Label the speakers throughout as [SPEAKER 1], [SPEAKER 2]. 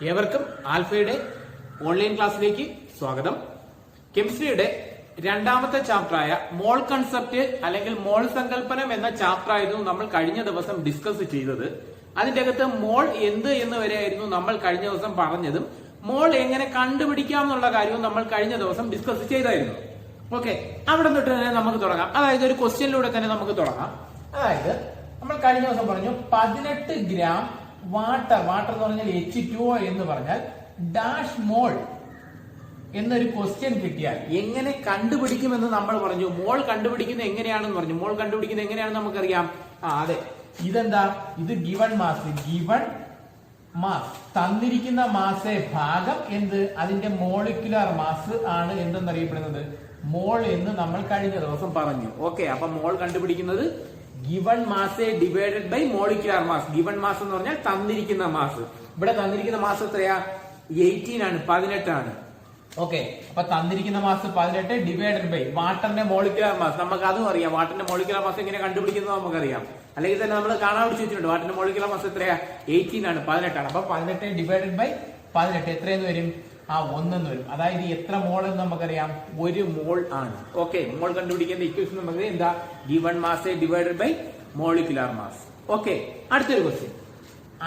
[SPEAKER 1] ഏവർക്കും ആൽഫയുടെ ഓൺലൈൻ ക്ലാസ്സിലേക്ക് സ്വാഗതം. കെമിസ്ട്രിയുടെ രണ്ടാമത്തെ ചാപ്റ്ററായ മോൾ കൺസെപ്റ്റ് അല്ലെങ്കിൽ മോൾ സങ്കല്പനം എന്ന ചാപ്റ്റർ ആയിരുന്നു നമ്മൾ കഴിഞ്ഞ ദിവസം ഡിസ്കസ് ചെയ്തത്. അതിന്റെ അകത്ത് മോൾ എന്ത് എന്ന് വരെയായിരുന്നു നമ്മൾ കഴിഞ്ഞ ദിവസം പറഞ്ഞതും മോൾ എങ്ങനെ കണ്ടുപിടിക്കാം എന്നുള്ള കാര്യവും നമ്മൾ കഴിഞ്ഞ ദിവസം ഡിസ്കസ് ചെയ്തായിരുന്നു. ഓക്കെ, അവിടെ തൊട്ട് തന്നെ നമുക്ക് തുടങ്ങാം. അതായത് ഒരു ക്വസ്റ്റ്യനിലൂടെ തന്നെ നമുക്ക് തുടങ്ങാം. അതായത് നമ്മൾ കഴിഞ്ഞ ദിവസം പറഞ്ഞു 18 ഗ്രാം വാട്ടർ എന്ന് പറഞ്ഞാൽ H2O എന്ന് പറഞ്ഞാൽ ഡാഷ് മോൾ എന്നൊരു ക്വസ്റ്റ്യൻ കിട്ടിയാൽ എങ്ങനെ കണ്ടുപിടിക്കുമെന്ന് നമ്മൾ പറഞ്ഞു. മോൾ കണ്ടുപിടിക്കുന്നത് എങ്ങനെയാണെന്ന് പറഞ്ഞു. മോൾ കണ്ടുപിടിക്കുന്നത് എങ്ങനെയാണെന്ന് നമുക്കറിയാം. അതെ, ഇതെന്താ? ഇത് ഗിവൺ മാസ് തന്നിരിക്കുന്ന മാസേ ഭാഗം എന്ത്, അതിന്റെ മോളിക്കുലർ മാസ് ആണ് എന്തെന്നറിയപ്പെടുന്നത് മോൾ എന്ന് നമ്മൾ കഴിഞ്ഞ ദിവസം പറഞ്ഞു. ഓക്കെ, അപ്പൊ മോൾ കണ്ടുപിടിക്കുന്നത് given mass divided by molecular mass. Given mass എന്ന് പറഞ്ഞാൽ തന്നിരിക്കുന്ന മാസ്. ഇവിടെ തന്നിരിക്കുന്ന മാസ് എത്രയാ? 18 ആണ്, 18 ആണ്. ഓക്കെ, അപ്പൊ തന്നിരിക്കുന്ന മാസ് 18 ഡിവൈഡഡ് ബൈ വാട്ടറിന്റെ മോളിക്കുലർ മാസ്. നമുക്ക് അതും അറിയാം. വാട്ടറിന്റെ മോളിക്കുലർ മാസ് എങ്ങനെ കണ്ടുപിടിക്കുന്നത് നമുക്കറിയാം. അല്ലെങ്കിൽ തന്നെ നമ്മൾ കാണാൻ പഠിച്ചിട്ടുണ്ട്. വാട്ടറിന്റെ മോളിക്കുലർ മാസ് എത്രയാ? 18 ആണ്, 18 ആണ്. അപ്പൊ 18 ഡിവൈഡഡ് ബൈ 18 എത്രയെന്ന് വരും? 1 എന്ന് വരും. അതായത് എത്ര മോൾ എന്ന് നമുക്കറിയാം? 1 മോൾ ആണ്. ഓക്കെ, മോൾ കണ്ടുപിടിക്കേണ്ട ഇക്വേഷൻ നമുക്ക് എന്താ? Given mass divided by molecular mass. Okay, അടുത്തൊരു question.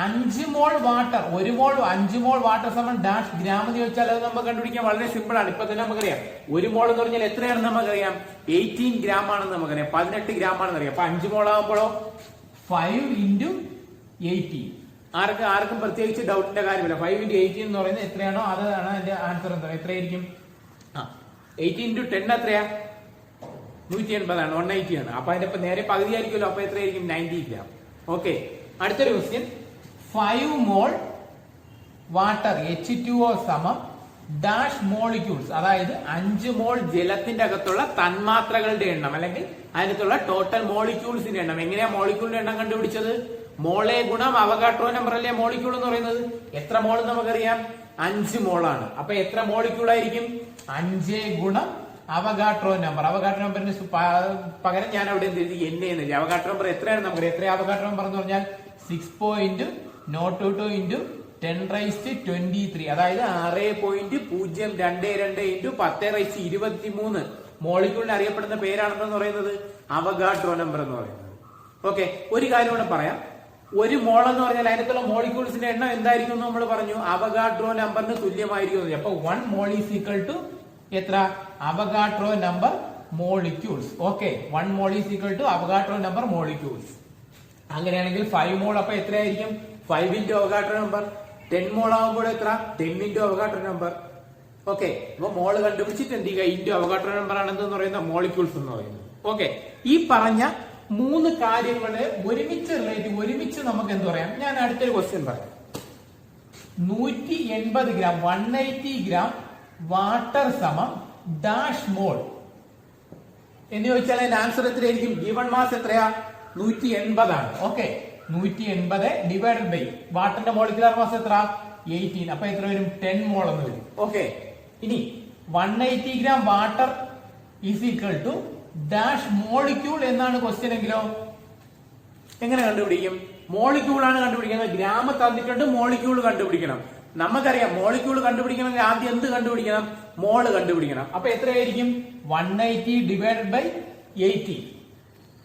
[SPEAKER 1] 5 mole water, 1 mole 5 mole water സമം ഡാഷ് ഗ്രാം എന്ന് ചോദിച്ചാൽ അത് നമുക്ക് കണ്ടുപിടിക്കാൻ വളരെ സിമ്പിൾ ആണ്. ഇപ്പൊ തന്നെ നമുക്കറിയാം 1 മോൾ എന്ന് പറഞ്ഞാൽ എത്രയാണെന്ന് നമുക്കറിയാം. 18 ഗ്രാം ആണെന്ന് നമുക്കറിയാം. 18 ഗ്രാം ആണെന്ന് അറിയാം. അപ്പൊ 5 മോൾ ആകുമ്പോഴോ 5 × 18. ആർക്കും പ്രത്യേകിച്ച് ഡൗട്ടിന്റെ കാര്യമില്ല. 5 × 18 എന്ന് പറയുന്നത് എത്രയാണോ അതാണ് അതിന്റെ ആൻസർ. എന്താ എത്രയായിരിക്കും? 18 × 10 എത്രയാ? 180 ആണ്, 180 ആണ്. അപ്പൊ അതിന്റെ നേരെ പകുതി ആയിരിക്കുമല്ലോ. അപ്പൊ എത്രയായിരിക്കും? 90 ഗ്രാം. ഓക്കെ, അടുത്തൊരു ക്വസ്റ്റ്യൻ. 5 മോൾ വാട്ടർ H2O സമം ഡാഷ് മോളിക്യൂൾസ്. അതായത് 5 മോൾ ജലത്തിന്റെ അകത്തുള്ള തന്മാത്രകളുടെ എണ്ണം അല്ലെങ്കിൽ അതിനകത്തുള്ള ടോട്ടൽ മോളിക്യൂൾസിന്റെ എണ്ണം. എങ്ങനെയാ മോളിക്യൂളിന്റെ എണ്ണം കണ്ടുപിടിച്ചത്? മോളെ ഗുണം അവഗാഡ്രോ നമ്പർ അല്ലേ മോളിക്യൂൾ എന്ന് പറയുന്നത്. എത്ര മോൾ നമുക്കറിയാം? 5 മോളാണ്. അപ്പൊ എത്ര മോളിക്യൂൾ ആയിരിക്കും? 5 ഗുണം അവഗാഡ്രോ നമ്പർ. അവഗാഡ്രോ നമ്പറിന് പകരം ഞാൻ അവിടെ എന്ത് എഴുതി? എൻ എന്ന് എഴുതി. അവഗാഡ്രോ നമ്പർ എത്രയാണ് നമുക്കറിയാം. എത്ര അവഗാഡ്രോ നമ്പർ എന്ന് പറഞ്ഞാൽ 6.022 × 10⁻23. അതായത് 6.022 × 10⁻23 മോളിക്യൂളിന് അറിയപ്പെടുന്ന പേരാണെന്ന് പറയുന്നത് അവഗാഡ്രോ നമ്പർ എന്ന് പറയുന്നത്. ഓക്കെ, ഒരു കാര്യം കൂടെ പറയാം. 1 മോൾ എന്ന് പറഞ്ഞാൽ അതിനകത്തുള്ള മോളിക്യൂൾസിന്റെ എണ്ണം എന്തായിരിക്കും എന്ന് നമ്മൾ പറഞ്ഞു. അവഗാഡ്രോ നമ്പറിന് തുല്യമായിരിക്കും. അപ്പൊ 1 മോൾ ഈസ് ഈക്വൽ ടു എത്ര? Avogadro number molecules. Okay, 1 mole is equal to Avogadro number molecules. അങ്ങനെയാണെങ്കിൽ 5 മോൾ അപ്പൊ എത്രയായിരിക്കും? 5 × അവഗാഡ്രോ നമ്പർ. 10 മോൾ ആകുമ്പോൾ എത്ര? 10 × അവഗാഡ്രോ നമ്പർ. ഓക്കെ, അപ്പൊ മോള് കണ്ടുപിടിച്ചിട്ട് എന്ത് ചെയ്യുക? ഇൻറ്റു അവഗാഡ്രോ നമ്പർ ആണ് എന്തെന്ന് പറയുന്നത് മോളിക്യൂൾസ് എന്ന് പറയുന്നത്. ഓക്കെ, ഈ പറഞ്ഞ 3 കാര്യങ്ങളെ ഒരുമിച്ച് നമുക്ക് എന്ത് പറയാം? ഞാൻ അടുത്തൊരു ക്വസ്റ്റ്യൻ പറയാം. 180 ഗ്രാം 180 ഗ്രാം വാട്ടർ സമം ഡാഷ് മോൾ എന്ന് ചോദിച്ചാൽ അതിന്റെ ആൻസർ എത്രയായിരിക്കും? ഗിവൺ മാസ് എത്രയാ? 180 ആണ്. ഓക്കെ, 180 ഡിവൈഡഡ് ബൈ വാട്ടറിന്റെ മോളിക്കുലർ മാസ് എത്ര? 18. അപ്പൊ എത്ര വരും? 10 മോൾ എന്ന് വരും. ഓക്കെ, ഇനി 180 gram water is equal to dash molecule എന്നാണ് ക്വസ്റ്റ്യൻ എങ്കിലോ എങ്ങനെ കണ്ടുപിടിക്കും? മോളിക്യൂൾ ആണ് കണ്ടുപിടിക്കുന്നത്. ഗ്രാം തന്നിട്ടുണ്ട്, മോളിക്യൂൾ കണ്ടുപിടിക്കണം. നമുക്കറിയാം മോളിക്യൂൾ കണ്ടുപിടിക്കണമെങ്കിൽ ആദ്യം എന്ത് കണ്ടുപിടിക്കണം? മോള് കണ്ടുപിടിക്കണം. അപ്പൊ എത്രയായിരിക്കും? 180 ഡിവൈഡഡ് ബൈ 18.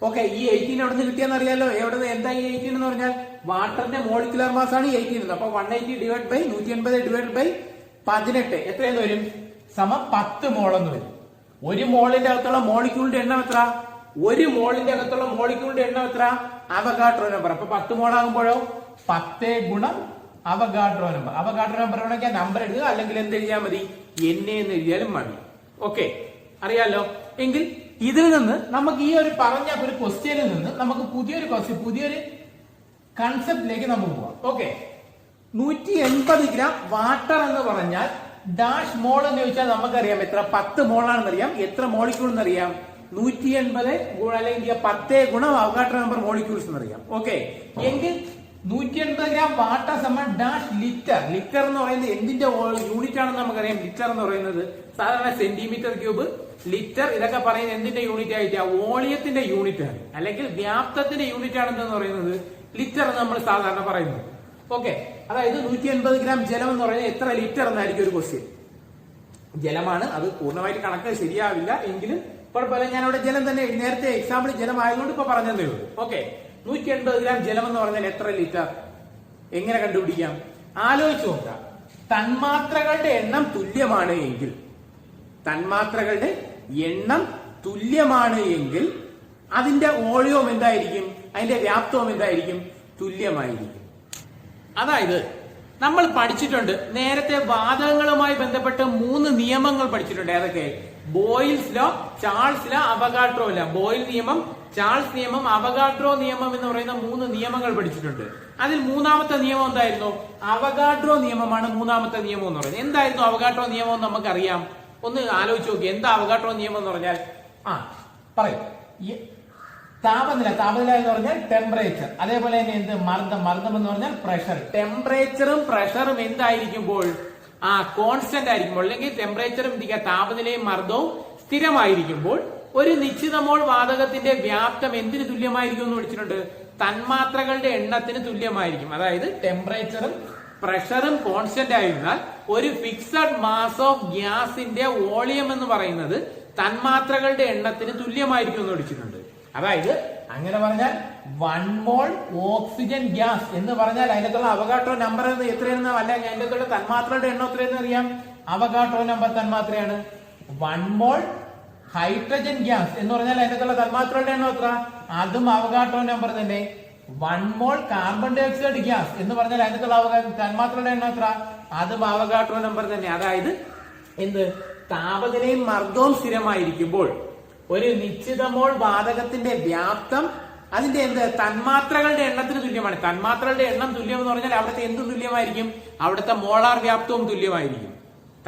[SPEAKER 1] ഓക്കെ, ഈ 18 എവിടെ നിന്ന് കിട്ടിയെന്ന് അറിയാലോ. എന്താ ഈ 18 എന്ന് പറഞ്ഞാൽ വാട്ടറിന്റെ മോളിക്കുലർ മാസ് ആണ് 18. അപ്പൊ 180 ഡിവൈഡ് ബൈ 180 ഡിവൈഡ് ബൈ 18 എത്രയെന്ന് വരും? സമം 10 മോൾ എന്ന് വരും. 1 മോളിന്റെ അകത്തുള്ള മോളിക്യൂളിന്റെ എണ്ണം എത്ര? 1 മോളിന്റെ അകത്തുള്ള മോളിക്യൂളിന്റെ എണ്ണം എത്ര? Avogadro number. അപ്പൊ 10 മോൾ ആകുമ്പോഴോ 10 ഗുണം അവഗാഡ്രോ നമ്പർ. അവഗാഡ്രോ നമ്പർ വേണമെങ്കിൽ നമ്പർ എഴുതുക, അല്ലെങ്കിൽ എന്ത് എഴുതിയാൽ മതി? എൻ എന്ന് എഴുതിയാലും മതി. ഓക്കെ, അറിയാലോ. എങ്കിൽ ഇതിൽ നിന്ന് നമുക്ക് ഈ ഒരു പറഞ്ഞ ഒരു ക്വസ്റ്റ്യനിൽ നിന്ന് നമുക്ക് പുതിയൊരു കൺസെപ്റ്റിലേക്ക് നമുക്ക് പോവാം. ഓക്കെ, 180 ഗ്രാം വാട്ടർ എന്ന് പറഞ്ഞാൽ ഡാഷ് മോൾ എന്ന് ചോദിച്ചാൽ നമുക്കറിയാം എത്ര? 10 മോളാണെന്ന് അറിയാം. എത്ര മോളിക്യൂൾ എന്നറിയാം? 180 അല്ലെങ്കിൽ 10 ഗുണം അവഗാഡ്രോ നമ്പർ മോളിക്യൂൾസ് എന്നറിയാം. ഓക്കെ, എങ്കിൽ 180 ഗ്രാം വാട്ടർ സമം ഡാഷ് ലിറ്റർ. ലിറ്റർ എന്ന് പറയുന്നത് എന്തിന്റെ യൂണിറ്റ് ആണെന്ന് നമുക്കറിയാം. ലിറ്റർ എന്ന് പറയുന്നത് സാധാരണ സെന്റിമീറ്റർ ക്യൂബ്, ലിറ്റർ ഇതൊക്കെ പറയുന്നത് എന്തിന്റെ യൂണിറ്റ് ആയിട്ട്? വോളിയത്തിന്റെ യൂണിറ്റ് ആണ്, അല്ലെങ്കിൽ വ്യാപ്തത്തിന്റെ യൂണിറ്റ് ആണെന്ന് പറയുന്നത് ലിറ്റർ നമ്മൾ സാധാരണ പറയുന്നത്. ഓക്കെ, അതായത് 180 ഗ്രാം ജലം എന്ന് പറയുന്നത് എത്ര ലിറ്റർ എന്നായിരിക്കും ഒരു ക്വസ്റ്റ്യൻ. ജലമാണ്, അത് പൂർണ്ണമായിട്ട് കണക്ക് ശരിയാവില്ല, എങ്കിലും കുഴപ്പമില്ല. ഞാൻ അവിടെ ജലം തന്നെ നേരത്തെ എക്സാമ്പിൾ ജലം ആയതുകൊണ്ട് ഇപ്പൊ പറഞ്ഞതേ ഉള്ളൂ. ഓക്കെ, 180 ഗ്രാം ജലം എന്ന് പറഞ്ഞാൽ എത്ര ലിറ്റർ എങ്ങനെ കണ്ടുപിടിക്കാം? ആലോചിച്ച് നോക്കാം. തന്മാത്രകളുടെ എണ്ണം തുല്യമാണ് എങ്കിൽ, തന്മാത്രകളുടെ എണ്ണം തുല്യമാണ് എങ്കിൽ അതിന്റെ വോളിയം എന്തായിരിക്കും, അതിന്റെ വ്യാപ്തവും എന്തായിരിക്കും? തുല്യമായിരിക്കും. അതായത് നമ്മൾ പഠിച്ചിട്ടുണ്ട് നേരത്തെ വാതകങ്ങളുമായി ബന്ധപ്പെട്ട് 3 നിയമങ്ങൾ പഠിച്ചിട്ടുണ്ട്. ഏതൊക്കെ? Boyle's law, Charles law, Avogadro law. Boyle നിയമം, ചാൾസ് നിയമം, അവഗാഡ്രോ നിയമം എന്ന് പറയുന്ന 3 നിയമങ്ങൾ പഠിച്ചിട്ടുണ്ട്. അതിൽ മൂന്നാമത്തെ നിയമം എന്തായിരുന്നു? അവഗാഡ്രോ നിയമമാണ് മൂന്നാമത്തെ നിയമം എന്ന് പറയുന്നത്. എന്തായിരുന്നു അവഗാഡ്രോ നിയമം എന്ന് നമുക്കറിയാം. ഒന്ന് ആലോചിച്ച് നോക്കി. എന്താ അവഗാഡ്രോ നിയമം എന്ന് പറഞ്ഞാൽ? പറയും. താപനില എന്ന് പറഞ്ഞാൽ ടെമ്പറേച്ചർ. അതേപോലെ തന്നെ എന്ത്? മർദ്ദം എന്ന് പറഞ്ഞാൽ പ്രഷർ. ടെമ്പറേച്ചറും പ്രഷറും എന്തായിരിക്കുമ്പോൾ? കോൺസ്റ്റന്റ് ആയിരിക്കുമ്പോൾ, അല്ലെങ്കിൽ ടെമ്പറേച്ചറും താപനിലയും മർദ്ദവും സ്ഥിരമായിരിക്കുമ്പോൾ ഒരു നിശ്ചിത മോൾ വാതകത്തിന്റെ വ്യാപ്തം എന്തിന് തുല്യമായിരിക്കും എന്ന് വിളിച്ചിട്ടുണ്ട്? തന്മാത്രകളുടെ എണ്ണത്തിന് തുല്യമായിരിക്കും. അതായത് ടെമ്പറേച്ചറും പ്രഷറും കോൺസ്റ്റന്റ് ആയിരുന്നാൽ ഒരു ഫിക്സഡ് മാസ് ഓഫ് ഗ്യാസിന്റെ വോളിയം എന്ന് പറയുന്നത് തന്മാത്രകളുടെ എണ്ണത്തിന് തുല്യമായിരിക്കും എന്ന് വിളിച്ചിട്ടുണ്ട്. അതായത് അങ്ങനെ പറഞ്ഞാൽ 1 മോൾ ഓക്സിജൻ ഗ്യാസ് എന്ന് പറഞ്ഞാൽ അതിനകത്തുള്ള അവഗാഡ്രോ നമ്പർ എത്രയെന്ന് അല്ല, അതിനകത്തുള്ള തന്മാത്രയുടെ എണ്ണം എത്രയെന്ന് അറിയാം. അവഗാഡ്രോ നമ്പർ തന്മാത്രയാണ്. 1 മോൾ ഹൈഡ്രജൻ ഗ്യാസ് എന്ന് പറഞ്ഞാൽ അതിനകത്തുള്ള തന്മാത്രയുടെ എണ്ണം എത്ര? അതും അവഗാഡ്രോ നമ്പർ തന്നെ. 1 മോൾ കാർബൺ ഡൈ ഓക്സൈഡ് ഗ്യാസ് എന്ന് പറഞ്ഞാൽ അതിനകത്തുള്ള തന്മാത്രയുടെ എണ്ണം എത്ര? അതും അവഗാഡ്രോ നമ്പർ തന്നെ. അതായത് എന്ത്? താപനിലയും മർദ്ദവും സ്ഥിരമായിരിക്കുമ്പോൾ ഒരു നിശ്ചിത മോൾ വാതകത്തിന്റെ വ്യാപ്തം അതിന്റെ എന്ത്? തന്മാത്രകളുടെ എണ്ണത്തിന് തുല്യമാണ്. തന്മാത്രകളുടെ എണ്ണം തുല്യം എന്ന് പറഞ്ഞാൽ അവിടുത്തെ എന്ത് തുല്യമായിരിക്കും? അവിടുത്തെ മോളാർ വ്യാപ്തവും തുല്യമായിരിക്കും.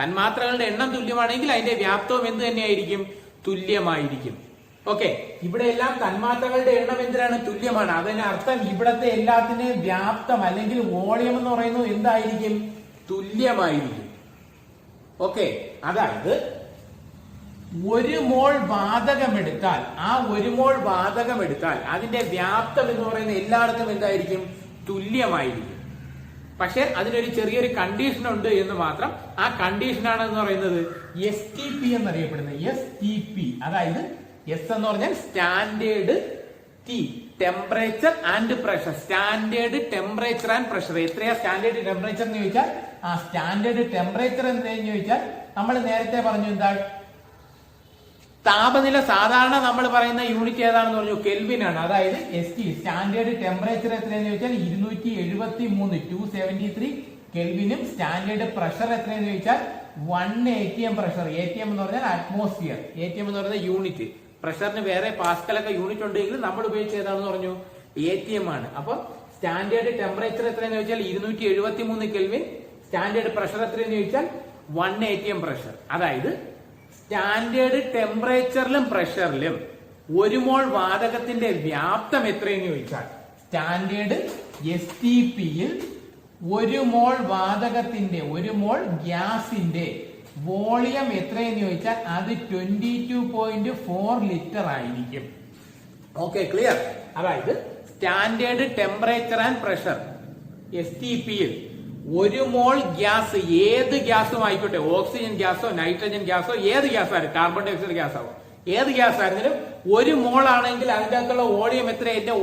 [SPEAKER 1] തന്മാത്രകളുടെ എണ്ണം തുല്യമാണെങ്കിൽ അതിന്റെ വ്യാപ്തവും എന്ത് തന്നെയായിരിക്കും? തുല്യമായിരിക്കും. ഓക്കെ, ഇവിടെ എല്ലാം തന്മാത്രകളുടെ എണ്ണം എന്തിനാണ്? തുല്യമാണ്. അതിനർത്ഥം ഇവിടത്തെ എല്ലാത്തിന്റെയും വ്യാപ്തം അല്ലെങ്കിൽ വോളിയം എന്ന് പറയുന്നത് എന്തായിരിക്കും? തുല്യമായിരിക്കും. ഓക്കെ, അതായത് 1 മോൾ വാതകം എടുത്താൽ, ആ 1 മോൾ വാതകം എടുത്താൽ അതിന്റെ വ്യാപ്തം എന്ന് പറയുന്നത് എല്ലായിടത്തും എന്തായിരിക്കും? തുല്യമായിരിക്കും. പക്ഷെ അതിനൊരു ചെറിയൊരു കണ്ടീഷൻ ഉണ്ട് എന്ന് മാത്രം. ആ കണ്ടീഷനാണ് എന്ന് പറയുന്നത് STP എന്നറിയപ്പെടുന്നത്. STP, അതായത് എസ് എന്ന് പറഞ്ഞാൽ standard, T temperature and pressure. Standard temperature and pressure. എത്രയാ സ്റ്റാൻഡേർഡ് ടെമ്പറേച്ചർ എന്ന് ചോദിച്ചാൽ, സ്റ്റാൻഡേർഡ് ടെമ്പറേച്ചർ എന്താന്ന് ചോദിച്ചാൽ നമ്മൾ നേരത്തെ പറഞ്ഞു എന്താ? താപനില സാധാരണ നമ്മൾ പറയുന്ന യൂണിറ്റ് ഏതാണെന്ന് പറഞ്ഞു? കെൽവിൻ ആണ്. അതായത് ST സ്റ്റാൻഡേർഡ് ടെമ്പറേച്ചർ എത്രയെന്ന് ചോദിച്ചാൽ 273 273 കെൽവിനും സ്റ്റാൻഡേർഡ് പ്രഷർ എത്രയെന്ന് ചോദിച്ചാൽ 1 ATM പ്രഷർ. ATM എന്ന് പറഞ്ഞാൽ അറ്റ്മോസ്ഫിയർ. ATM എന്ന് പറയുന്നത് യൂണിറ്റ്. പ്രഷറിന് വേറെ പാസ്കലൊക്കെ യൂണിറ്റ് ഉണ്ടെങ്കിൽ നമ്മൾ ഉപയോഗിച്ച് ഏതാണെന്ന് പറഞ്ഞു? ATM ആണ്. അപ്പൊ സ്റ്റാൻഡേർഡ് ടെമ്പറേച്ചർ എത്രയെന്ന് ചോദിച്ചാൽ 273 കെൽവിൻ. സ്റ്റാൻഡേർഡ് പ്രഷർ എത്രയെന്ന് ചോദിച്ചാൽ 1 ATM പ്രഷർ. അതായത് സ്റ്റാൻഡേർഡ് ടെമ്പറേച്ചറിലും പ്രഷറിലും 1 മോൾ വാതകത്തിന്റെ വ്യാപ്തം എത്രയെന്ന് ചോദിച്ചാൽ സ്റ്റാൻഡേർഡ് STPയിൽ 1 മോൾ വാതകത്തിന്റെ 1 മോൾ ഗ്യാസിന്റെ വോളിയം എത്രയെന്ന് ചോദിച്ചാൽ അത് 22.4 ലിറ്റർ ആയിരിക്കും. Okay, clear? അതായത് സ്റ്റാൻഡേർഡ് ടെമ്പറേച്ചർ ആൻഡ് പ്രഷർ STPയിൽ 1 മോൾ ഗ്യാസ്, ഏത് ഗ്യാസും ആയിക്കോട്ടെ, ഓക്സിജൻ ഗ്യാസോ നൈട്രജൻ ഗ്യാസോ ഏത് ഗ്യാസ് ആയിരുന്നു, കാർബൺ ഡൈ ഓക്സൈഡ് ഗ്യാസ് ആവും, ഏത് ഗ്യാസ് ആയിരുന്നാലും 1 മോൾ ആണെങ്കിൽ അതിന്റെ അകത്തുള്ള വോളിയം എത്ര? അതിന്റെ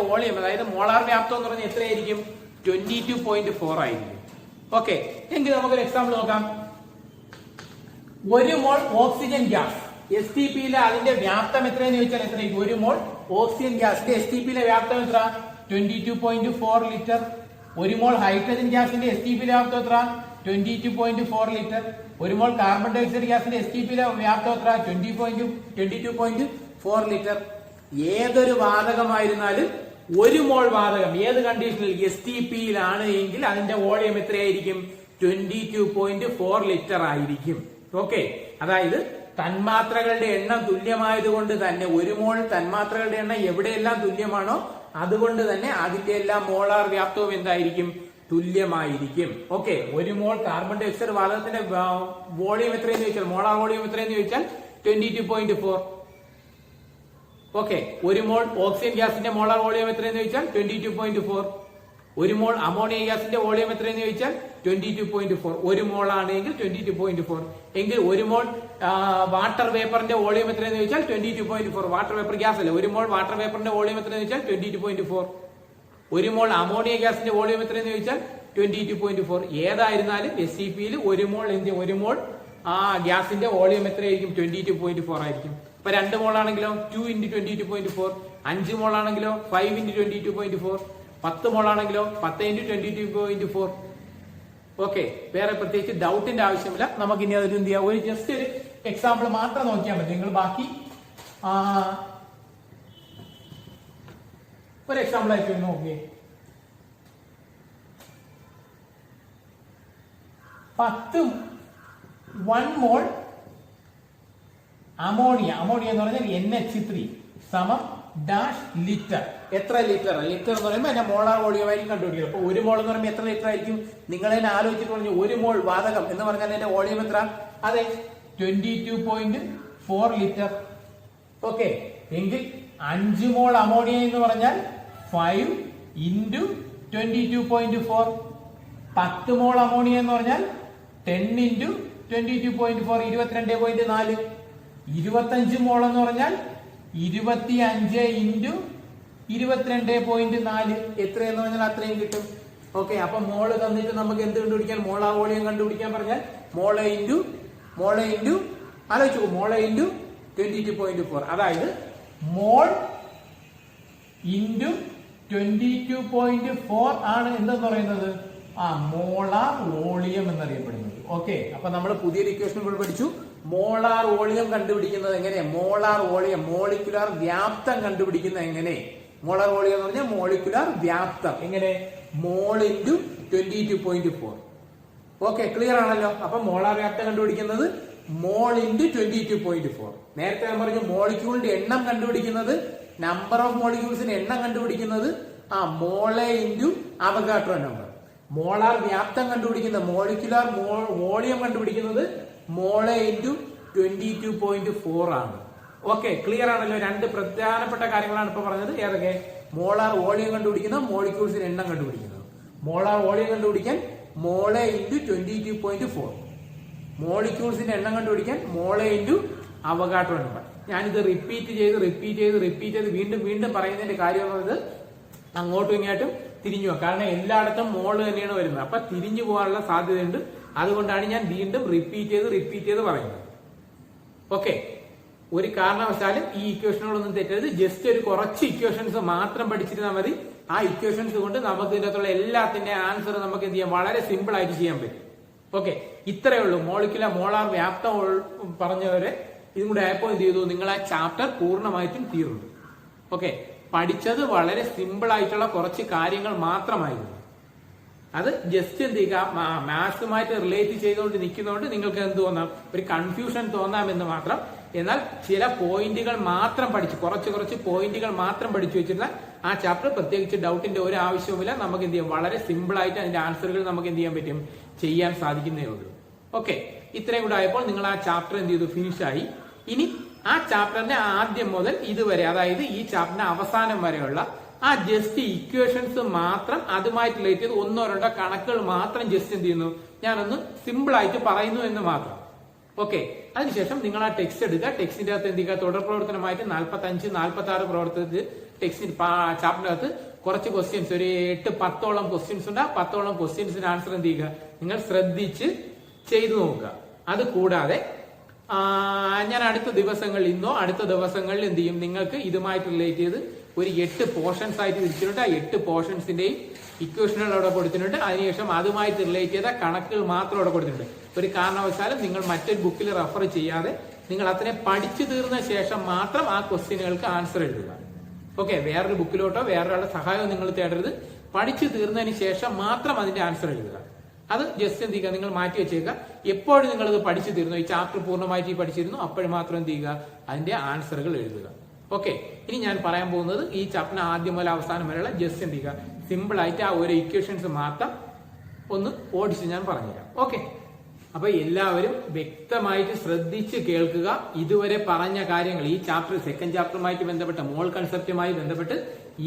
[SPEAKER 1] വോളിയം അതായത് മോളാർ വ്യാപ്തം എന്ന് പറഞ്ഞാൽ എത്രയായിരിക്കും? 22.4 ആയിരിക്കും. ഓക്കെ, എങ്കിൽ നമുക്കൊരു എക്സാമ്പിൾ നോക്കാം. 1 മോൾ ഓക്സിജൻ ഗ്യാസ് STPയിലെ അതിന്റെ വ്യാപ്തം എത്രയെന്ന് ചോദിച്ചാൽ എത്രയായിരിക്കും? 1 മോൾ ഓക്സിജൻ ഗ്യാസിന്റെ STPയിലെ വ്യാപ്തം എത്ര? 22.4 ലിറ്റർ. 1 മോൾ ഹൈഡ്രജൻ ഗ്യാസിന്റെ STPയിലെ വ്യാപ്തം എത്ര? 22.4 ലിറ്റർ. 1 മോൾ കാർബൺ ഡൈ ഓക്സൈഡ് ഗ്യാസിന്റെ STPയിലെ വ്യാപ്തം എത്ര? 22.4 ലിറ്റർ. ഏതൊരു വാതകമായിരുന്നാലും 1 മോൾ വാതകം ഏത് കണ്ടീഷനിൽ STPയിലാണ് എങ്കിൽ അതിന്റെ വോളിയം എത്രയായിരിക്കും? 22.4 ലിറ്റർ ആയിരിക്കും. ഓക്കെ, അതായത് തന്മാത്രകളുടെ എണ്ണം തുല്യമായതുകൊണ്ട് തന്നെ 1 മോൾ തന്മാത്രകളുടെ എണ്ണം എവിടെയെല്ലാം തുല്യമാണോ അതുകൊണ്ട് തന്നെ അതിന്റെ എല്ലാം മോളാർ വ്യാപ്തവും എന്തായിരിക്കും? തുല്യമായിരിക്കും. ഓക്കെ, 1 മോൾ കാർബൺ ഡൈ ഓക്സൈഡ് വാതകത്തിന്റെ വോളിയം എത്രയെന്ന് ചോദിച്ചാൽ, മോളാർ വോളിയം എത്രയെന്ന് ചോദിച്ചാൽ 22.4. ഓക്കെ, 1 മോൾ ഓക്സിജൻ ഗ്യാസിന്റെ മോളാർ വോളിയം എത്രയെന്ന് ചോദിച്ചാൽ 22.4. ഒരു മോൾ അമോണിയ ഗ്യാസിന്റെ വോളിയം എത്രയെന്ന് ചോദിച്ചാൽ 22.4. ഒരു മോൾ ആണെങ്കിൽ 22.4 എങ്കിൽ ഒരു മോൾ വാട്ടർ വേപ്പറിന്റെ വോളിയം എത്രയെന്ന് ചോദിച്ചാൽ 22.4. വാട്ടർ വേപ്പർ ഗ്യാസ് അല്ല, ഒരു മോൾ വാട്ടർ വേപ്പറിന്റെ വോളിയം എത്രയെന്ന് ചോദിച്ചാൽ 22.4. ഒരു മോൾ അമോണിയ ഗ്യാസിന്റെ വോളിയം എത്രയെന്ന് ചോദിച്ചാൽ 22.4. ഏതായിരുന്നാലും SCPയിൽ ഒരു മോൾ ആ ഗ്യാസിന്റെ വോളിയം എത്രയായിരിക്കും? 22.4 ആയിരിക്കും. ഇപ്പൊ 2 മോൾ ആണെങ്കിലോ 2 × 22.4, 5 മോൾ ആണെങ്കിലോ 5 × 22.4, 10 മോൾ ആണെങ്കിലോ 10 × 22.4. ഓക്കെ, വേറെ പ്രത്യേകിച്ച് ഡൗട്ടിന്റെ ആവശ്യമില്ല. നമുക്ക് ഇനി അതിൽ എന്ത് ചെയ്യാം, ഒരു ജസ്റ്റ് ഒരു എക്സാമ്പിൾ മാത്രം നോക്കിയാൽ മതി. നിങ്ങൾ ബാക്കി ഒരു എക്സാമ്പിൾ ആയിട്ട് നോക്കിയേ. 1 മോൾ അമോണിയ എന്ന് പറഞ്ഞാൽ NH3 സമം ഡാഷ് ലിറ്റർ. എത്ര ലിറ്റർ? ലിറ്റർ എന്ന് പറയുമ്പോൾ അതിന്റെ മോളാർ വോളിയം ആയിരിക്കും കണ്ടുപിടിക്കുക. അപ്പൊ ഒരു മോൾ എന്ന് പറയുമ്പോൾ എത്ര ലിറ്റർ ആയിരിക്കും? നിങ്ങൾ തന്നെ ആലോചിച്ചിട്ട് പറഞ്ഞു, ഒരു മോൾ വാതകം എന്ന് പറഞ്ഞാൽ അതിന്റെ വോളിയം എത്ര? അതെ, 22.4 ലിറ്റർ. ഓക്കെ, എങ്കിൽ 5 മോൾ അമോണിയ എന്ന് പറഞ്ഞാൽ 5 × 22.4. 10 മോൾ അമോണിയ എന്ന് പറഞ്ഞാൽ 10 × 22.4, 22.4. 25 മോൾ എന്ന് പറഞ്ഞാൽ 25 × 22.4. എത്രയെന്ന് പറഞ്ഞാൽ അത്രയും കിട്ടും. ഓക്കെ, അപ്പൊ മോള് തന്നിട്ട് നമുക്ക് എന്ത് കണ്ടുപിടിക്കാൻ? മോളാർ വോളിയം കണ്ടുപിടിക്കാൻ പറഞ്ഞാൽ മോളെ ഇൻറ്റു ആലോചിച്ചു, മോളെ ഇൻറ്റു 22.4. അതായത് മോൾ ഇൻറ്റു 22.4 ആണ് എന്തെന്ന് പറയുന്നത്? മോളാർ വോളിയം എന്നറിയപ്പെടുന്നത്. ഓക്കെ, അപ്പൊ നമ്മൾ പുതിയൊരു ഇക്വേഷൻ കൂടെ പഠിച്ചു. മോളാർ വോളിയം കണ്ടുപിടിക്കുന്നത് എങ്ങനെ? മോളാർ വോളിയം, മോളിക്കുലാർ വ്യാപ്തം കണ്ടുപിടിക്കുന്നത് എങ്ങനെ? മോളാർ വോളിയം എന്ന് പറഞ്ഞാൽ മോളിക്കുലാർ വ്യാപ്തം എങ്ങനെ? മോൾ ഇൻറ്റു 22.4. ഓക്കെ, ക്ലിയർ ആണല്ലോ. അപ്പൊ മോളാർ വ്യാപ്തം കണ്ടുപിടിക്കുന്നത് മോൾ ഇൻറ്റു 22.4. നേരത്തെ ഞാൻ പറഞ്ഞു മോളിക്യൂളിന്റെ എണ്ണം കണ്ടുപിടിക്കുന്നത്, നമ്പർ ഓഫ് മോളിക്യൂൾസിന്റെ എണ്ണം കണ്ടുപിടിക്കുന്നത് മോളെ ഇൻറ്റു അവഗാഡ്രോ നമ്പർ. മോളാർ വ്യാപ്തം കണ്ടുപിടിക്കുന്ന, മോളിക്കുലാർ വോളിയം കണ്ടുപിടിക്കുന്നത് മോളെ ഇൻറ്റു 22.4 ആണ്. ഓക്കെ, ക്ലിയർ ആണല്ലോ. രണ്ട് പ്രധാനപ്പെട്ട കാര്യങ്ങളാണ് ഇപ്പൊ പറഞ്ഞത്. ഏതൊക്കെ? മോളാർ വോളിയം കണ്ടുപിടിക്കുന്ന, മോളിക്യൂൾസിന്റെ എണ്ണം കണ്ടുപിടിക്കുന്നത്. മോളാർ വോളിയം കണ്ടുപിടിക്കാൻ മോളെ ഇൻറ്റു 22.4, മോളിക്യൂൾസിന്റെ എണ്ണം കണ്ടുപിടിക്കാൻ മോളെ ഇൻറ്റു അവഗാഡ്രോ നമ്പർ. ഞാനിത് റിപ്പീറ്റ് ചെയ്ത് വീണ്ടും പറയുന്നതിന്റെ കാര്യം എന്നത് അങ്ങോട്ടും ഇങ്ങോട്ടും തിരിഞ്ഞു പോകാം. കാരണം എല്ലായിടത്തും മോള് തന്നെയാണ് വരുന്നത്. അപ്പൊ തിരിഞ്ഞു പോകാനുള്ള സാധ്യതയുണ്ട്. അതുകൊണ്ടാണ് ഞാൻ വീണ്ടും റിപ്പീറ്റ് ചെയ്ത് പറയുന്നത്. ഓക്കെ, ഒരു കാരണവശാലും ഈ ഇക്വേഷനുകളൊന്നും തെറ്റരുത്. ജസ്റ്റ് ഒരു കുറച്ച് ഇക്വേഷൻസ് മാത്രം പഠിച്ചിരുന്നാൽ മതി. ആ ഇക്വേഷൻസ് കൊണ്ട് നമുക്ക് ഇതിനകത്തുള്ള എല്ലാത്തിന്റെ ആൻസർ നമുക്ക് എന്ത് ചെയ്യാം? വളരെ സിമ്പിൾ ആയിട്ട് ചെയ്യാൻ പറ്റും. ഓക്കെ, ഇത്രയേ ഉള്ളൂ. മോളാർ വ്യാപ്തം പറഞ്ഞവരെ ഇതും കൂടെ ആയപ്പോൾ എന്ത് ചെയ്തു? നിങ്ങൾ ആ ചാപ്റ്റർ പൂർണ്ണമായിട്ടും തീർന്നു. ഓക്കെ, പഠിച്ചത് വളരെ സിമ്പിൾ ആയിട്ടുള്ള കുറച്ച് കാര്യങ്ങൾ മാത്രമായിരുന്നു. അത് ജസ്റ്റ് എന്ത് ചെയ്യുക, മാത്സുമായിട്ട് റിലേറ്റ് ചെയ്തുകൊണ്ട് നിൽക്കുന്നതുകൊണ്ട് നിങ്ങൾക്ക് എന്ത് തോന്നാം? ഒരു കൺഫ്യൂഷൻ തോന്നാമെന്ന് മാത്രം. എന്നാൽ ചില പോയിന്റുകൾ മാത്രം പഠിച്ച്, കുറച്ച് പോയിന്റുകൾ മാത്രം പഠിച്ചു വെച്ചിരുന്നാൽ ആ ചാപ്റ്റർ പ്രത്യേകിച്ച് ഡൗട്ടിന്റെ ഒരു ആവശ്യവുമില്ല. നമുക്ക് എന്ത് ചെയ്യാം? വളരെ സിമ്പിൾ ആയിട്ട് അതിന്റെ ആൻസറുകൾ നമുക്ക് എന്ത് ചെയ്യാൻ പറ്റും? ചെയ്യാൻ സാധിക്കുന്നേ ഉള്ളൂ. ഓക്കെ, ഇത്രയും കൂടെ ആയപ്പോൾ നിങ്ങൾ ആ ചാപ്റ്റർ എന്ത് ചെയ്തു? ഫിനിഷായി. ഇനി ആ ചാപ്റ്ററിന്റെ ആദ്യം മുതൽ ഇതുവരെ, അതായത് ഈ ചാപ്റ്ററിന്റെ അവസാനം വരെയുള്ള ആ ജസ്റ്റ് ഇക്വേഷൻസ് മാത്രം, അതുമായിട്ട് റിലേറ്റ് ചെയ്ത് 1-2 കണക്കുകൾ മാത്രം ജസ്റ്റ് എന്ത് ചെയ്യുന്നു? ഞാനൊന്ന് സിമ്പിൾ ആയിട്ട് പറയുന്നു എന്ന് മാത്രം. ഓക്കെ, അതിനുശേഷം നിങ്ങൾ ആ ടെക്സ്റ്റ് എടുക്കുക. ടെക്സ്റ്റിന്റെ അകത്ത് എന്ത് ചെയ്യുക? തുടർ പ്രവർത്തനമായിട്ട് 45-46 പ്രവർത്തനത്തിൽ ടെക്സ്റ്റ് ചാപ്റ്ററിന്റെ അകത്ത് കുറച്ച് ക്വസ്റ്റ്യൻസ്, ഒരു 8-10ഓളം ക്വസ്റ്റ്യൻസ് ഉണ്ട്. ആ 10ഓളം ക്വസ്റ്റ്യൻസിന് ആൻസർ എന്ത് ചെയ്യുക? നിങ്ങൾ ശ്രദ്ധിച്ച് ചെയ്തു നോക്കുക. അത് കൂടാതെ ഞാൻ അടുത്ത ദിവസങ്ങളിൽ, ഇന്നോ അടുത്ത ദിവസങ്ങളിൽ എന്ത് ചെയ്യും? നിങ്ങൾക്ക് ഇതുമായിട്ട് റിലേറ്റ് ചെയ്ത് ഒരു 8 പോർഷൻസ് ആയിട്ട് തിരിച്ചിട്ടുണ്ട്. ആ 8 പോർഷൻസിന്റെയും ഇക്വേഷനുകൾ അവിടെ കൊടുത്തിട്ടുണ്ട്. അതിനുശേഷം അതുമായിട്ട് റിലേറ്റ് ചെയ്ത കണക്കുകൾ മാത്രം അവിടെ കൊടുത്തിട്ടുണ്ട്. ഒരു കാരണവശാലും നിങ്ങൾ മറ്റൊരു ബുക്കിൽ റെഫർ ചെയ്യാതെ നിങ്ങൾ അത്രയും പഠിച്ചു തീർന്ന ശേഷം മാത്രം ആ ക്വസ്റ്റ്യനുകൾക്ക് ആൻസർ എഴുതുക. ഓക്കെ, വേറൊരു ബുക്കിലോട്ടോ വേറൊരാളുടെ സഹായമോ നിങ്ങൾ തേടരുത്. പഠിച്ചു തീർന്നതിന് ശേഷം മാത്രം അതിന്റെ ആൻസർ എഴുതുക. അത് ജസ്റ്റ് എന്ത് ചെയ്യുക? നിങ്ങൾ മാറ്റി വെച്ചേക്കുക. എപ്പോഴും നിങ്ങളിത് പഠിച്ചു തീർന്നു, ഈ ചാപ്റ്റർ പൂർണ്ണമായിട്ട് പഠിച്ചിരുന്നു, അപ്പോഴും മാത്രം എന്ത് ചെയ്യുക? അതിന്റെ ആൻസറുകൾ എഴുതുക. ഓക്കെ, ഇനി ഞാൻ പറയാൻ പോകുന്നത് ഈ ചാപ്റ്ററിന് ആദ്യം മുതൽ അവസാനം വരെയുള്ള ജസ്റ്റ് എന്ത് ചെയ്യുക? സിമ്പിൾ ആയിട്ട് ആ ഒരു ഇക്വേഷൻസ് മാത്രം ഒന്ന് ഓടിച്ച് ഞാൻ പറഞ്ഞുതരാം. ഓക്കെ, അപ്പൊ എല്ലാവരും വ്യക്തമായിട്ട് ശ്രദ്ധിച്ച് കേൾക്കുക. ഇതുവരെ പറഞ്ഞ കാര്യങ്ങൾ, ഈ ചാപ്റ്റർ സെക്കൻഡ് ചാപ്റ്ററുമായിട്ട് ബന്ധപ്പെട്ട മോൾ കൺസെപ്റ്റുമായി ബന്ധപ്പെട്ട്